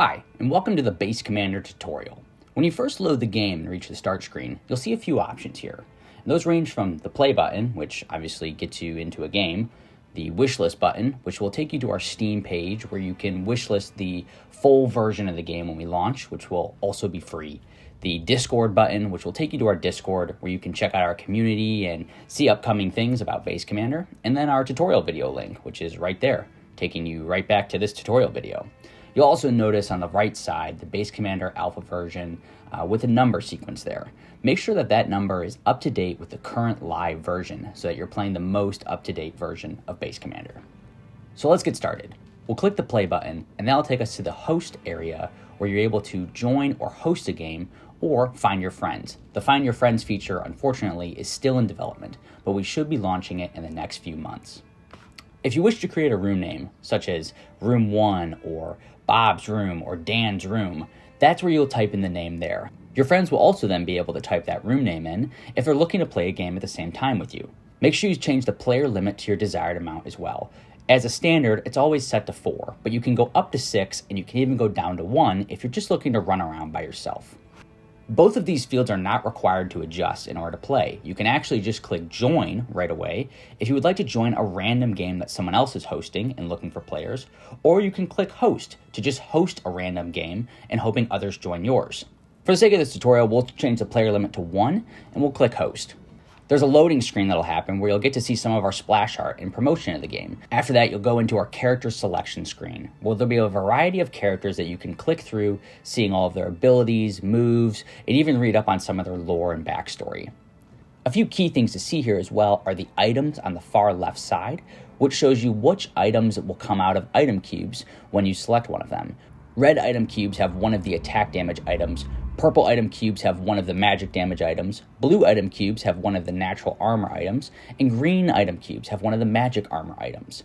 Hi, and welcome to the Base Commander tutorial. When you first load the game and reach the start screen, you'll see a few options here. And those range from the play button, which obviously gets you into a game, the wishlist button, which will take you to our Steam page where you can wishlist the full version of the game when we launch, which will also be free. The Discord button, which will take you to our Discord where you can check out our community and see upcoming things about Base Commander, and then our tutorial video link, which is right there, taking you right back to this tutorial video. You'll also notice on the right side the Base Commander Alpha version with a number sequence there. Make sure that that number is up to date with the current live version so that you're playing the most up-to-date version of Base Commander. So let's get started. We'll click the play button and that'll take us to the host area where you're able to join or host a game or find your friends. The Find Your Friends feature, unfortunately, is still in development, but we should be launching it in the next few months. If you wish to create a room name, such as Room 1 or Bob's Room or Dan's Room, that's where you'll type in the name there. Your friends will also then be able to type that room name in if they're looking to play a game at the same time with you. Make sure you change the player limit to your desired amount as well. As a standard, it's always set to 4, but you can go up to 6 and you can even go down to 1 if you're just looking to run around by yourself. Both of these fields are not required to adjust in order to play. You can actually just click join right away if you would like to join a random game that someone else is hosting and looking for players, or you can click host to just host a random game and hoping others join yours. For the sake of this tutorial, we'll change the player limit to 1 and we'll click host. There's a loading screen that'll happen where you'll get to see some of our splash art and promotion of the game. After that, you'll go into our character selection screen, where there'll be a variety of characters that you can click through, seeing all of their abilities, moves, and even read up on some of their lore and backstory. A few key things to see here as well are the items on the far left side, which shows you which items will come out of item cubes when you select one of them. Red item cubes have one of the attack damage items, purple item cubes have one of the magic damage items, blue item cubes have one of the natural armor items, and green item cubes have one of the magic armor items.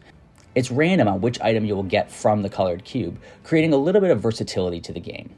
It's random on which item you will get from the colored cube, creating a little bit of versatility to the game.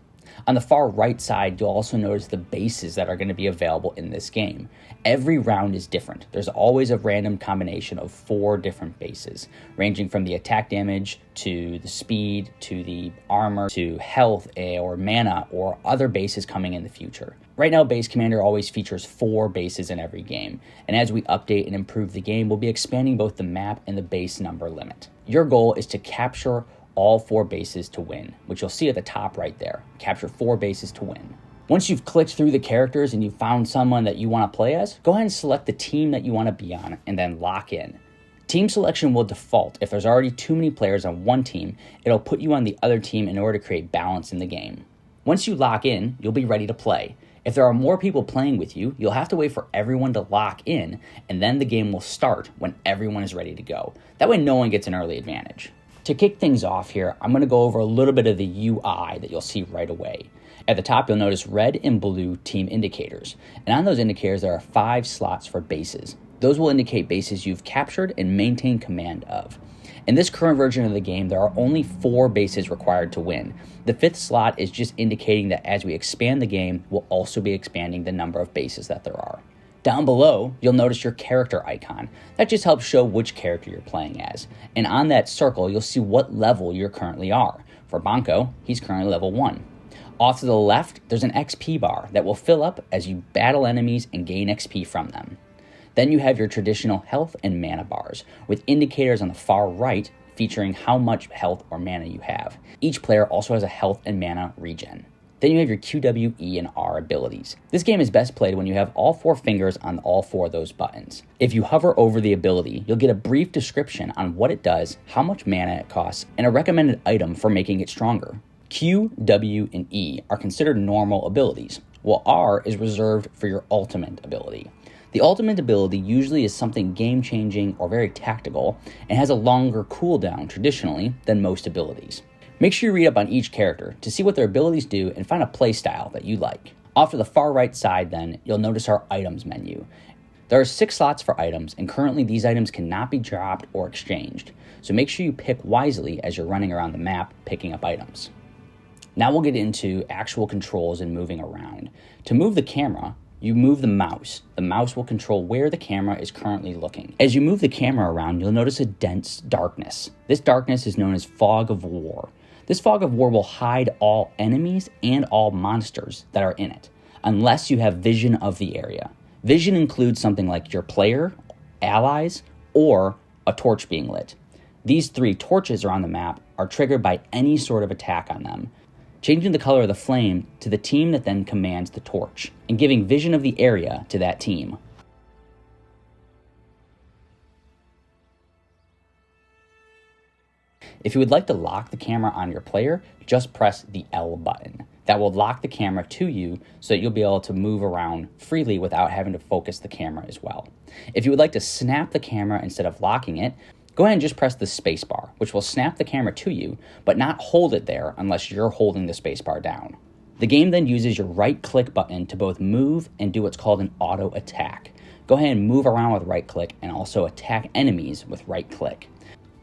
On the far right side, you'll also notice the bases that are going to be available in this game. Every round is different. There's always a random combination of 4 different bases, ranging from the attack damage to the speed to the armor to health or mana or other bases coming in the future. Right now, Base Commander always features 4 bases in every game, and as we update and improve the game, we'll be expanding both the map and the base number limit. Your goal is to capture all 4 bases to win, which you'll see at the top right there. Capture 4 bases to win. Once you've clicked through the characters and you've found someone that you want to play as, go ahead and select the team that you want to be on and then lock in. Team selection will default. If there's already too many players on one team, it'll put you on the other team in order to create balance in the game. Once you lock in, you'll be ready to play. If there are more people playing with you, you'll have to wait for everyone to lock in, and then the game will start when everyone is ready to go. That way no one gets an early advantage. To kick things off here, I'm going to go over a little bit of the UI that you'll see right away. At the top, you'll notice red and blue team indicators. And on those indicators, there are 5 slots for bases. Those will indicate bases you've captured and maintained command of. In this current version of the game, there are only 4 bases required to win. The 5th slot is just indicating that as we expand the game, we'll also be expanding the number of bases that there are. Down below, you'll notice your character icon. That just helps show which character you're playing as. And on that circle, you'll see what level you currently are. For Banco, he's currently level 1. Off to the left, there's an XP bar that will fill up as you battle enemies and gain XP from them. Then you have your traditional health and mana bars, with indicators on the far right featuring how much health or mana you have. Each player also has a health and mana regen. Then you have your Q, W, E, and R abilities. This game is best played when you have all 4 fingers on all 4 of those buttons. If you hover over the ability, you'll get a brief description on what it does, how much mana it costs, and a recommended item for making it stronger. Q, W, and E are considered normal abilities, while R is reserved for your ultimate ability. The ultimate ability usually is something game-changing or very tactical, and has a longer cooldown traditionally than most abilities. Make sure you read up on each character to see what their abilities do and find a playstyle that you like. Off to the far right side then, you'll notice our items menu. There are 6 slots for items, and currently these items cannot be dropped or exchanged, so make sure you pick wisely as you're running around the map picking up items. Now we'll get into actual controls and moving around. To move the camera, you move the mouse. The mouse will control where the camera is currently looking. As you move the camera around, you'll notice a dense darkness. This darkness is known as fog of war. This fog of war will hide all enemies and all monsters that are in it, unless you have vision of the area. Vision includes something like your player, allies, or a torch being lit. These 3 torches around the map are triggered by any sort of attack on them, changing the color of the flame to the team that then commands the torch, and giving vision of the area to that team. If you would like to lock the camera on your player, just press the L button. That will lock the camera to you so that you'll be able to move around freely without having to focus the camera as well. If you would like to snap the camera instead of locking it, go ahead and just press the spacebar, which will snap the camera to you, but not hold it there unless you're holding the spacebar down. The game then uses your right-click button to both move and do what's called an auto attack. Go ahead and move around with right-click and also attack enemies with right-click.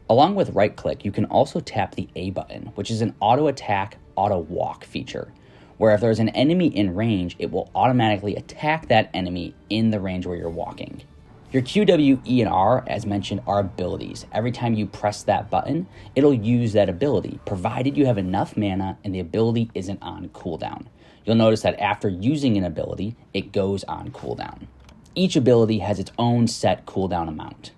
Along with right-click, you can also tap the A button, which is an auto attack, auto walk feature, where if there's an enemy in range, it will automatically attack that enemy in the range where you're walking. Your Q, W, E, and R, as mentioned, are abilities. Every time you press that button, it'll use that ability, provided you have enough mana and the ability isn't on cooldown. You'll notice that after using an ability, it goes on cooldown. Each ability has its own set cooldown amount.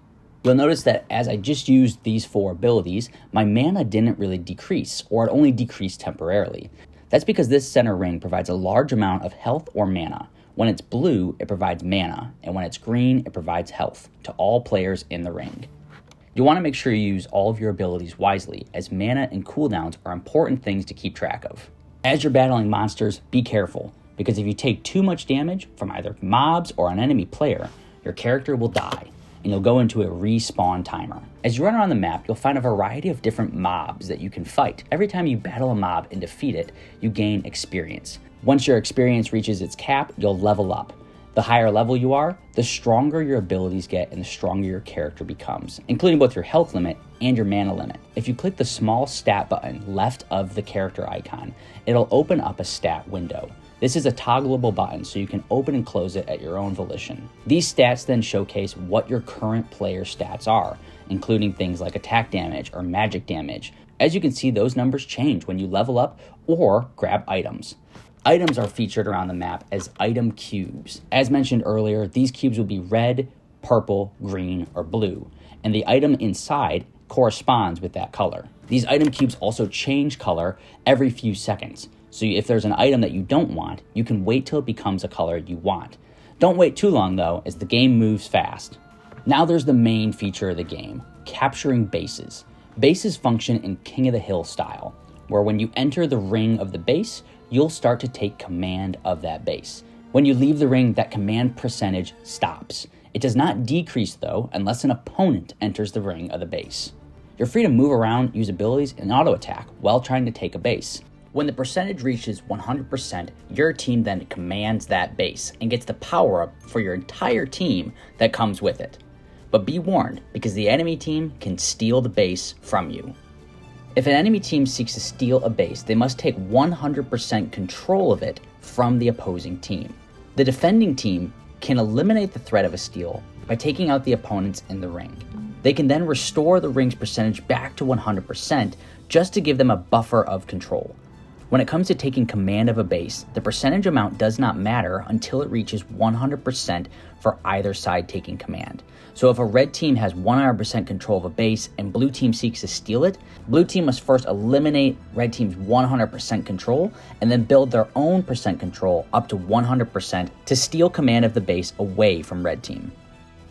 You'll notice that as I just used these 4 abilities, my mana didn't really decrease, or it only decreased temporarily. That's because this center ring provides a large amount of health or mana. When it's blue, it provides mana, and when it's green, it provides health to all players in the ring. You want to make sure you use all of your abilities wisely, as mana and cooldowns are important things to keep track of. As you're battling monsters, be careful, because if you take too much damage from either mobs or an enemy player, your character will die, and you'll go into a respawn timer. As you run around the map, you'll find a variety of different mobs that you can fight. Every time you battle a mob and defeat it, you gain experience. Once your experience reaches its cap, you'll level up. The higher level you are, the stronger your abilities get and the stronger your character becomes, including both your health limit and your mana limit. If you click the small stat button left of the character icon, it'll open up a stat window. This is a toggleable button, so you can open and close it at your own volition. These stats then showcase what your current player stats are, including things like attack damage or magic damage. As you can see, those numbers change when you level up or grab items. Items are featured around the map as item cubes. As mentioned earlier, these cubes will be red, purple, green, or blue, and the item inside corresponds with that color. These item cubes also change color every few seconds. So if there's an item that you don't want, you can wait till it becomes a color you want. Don't wait too long though, as the game moves fast. Now there's the main feature of the game, capturing bases. Bases function in King of the Hill style, where when you enter the ring of the base, you'll start to take command of that base. When you leave the ring, that command percentage stops. It does not decrease though, unless an opponent enters the ring of the base. You're free to move around, use abilities, and auto attack while trying to take a base. When the percentage reaches 100%, your team then commands that base and gets the power up for your entire team that comes with it. But be warned, because the enemy team can steal the base from you. If an enemy team seeks to steal a base, they must take 100% control of it from the opposing team. The defending team can eliminate the threat of a steal by taking out the opponents in the ring. They can then restore the ring's percentage back to 100% just to give them a buffer of control. When it comes to taking command of a base, the percentage amount does not matter until it reaches 100% for either side taking command. So if a red team has 100% control of a base and blue team seeks to steal it, blue team must first eliminate red team's 100% control and then build their own percent control up to 100% to steal command of the base away from red team.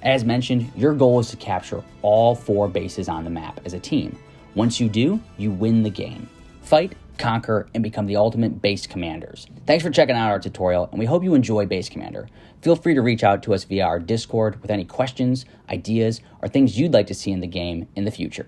As mentioned, your goal is to capture all 4 bases on the map as a team. Once you do, you win the game. Fight, conquer, and become the ultimate base commanders. Thanks for checking out our tutorial, and we hope you enjoy Base Commander. Feel free to reach out to us via our Discord with any questions, ideas, or things you'd like to see in the game in the future.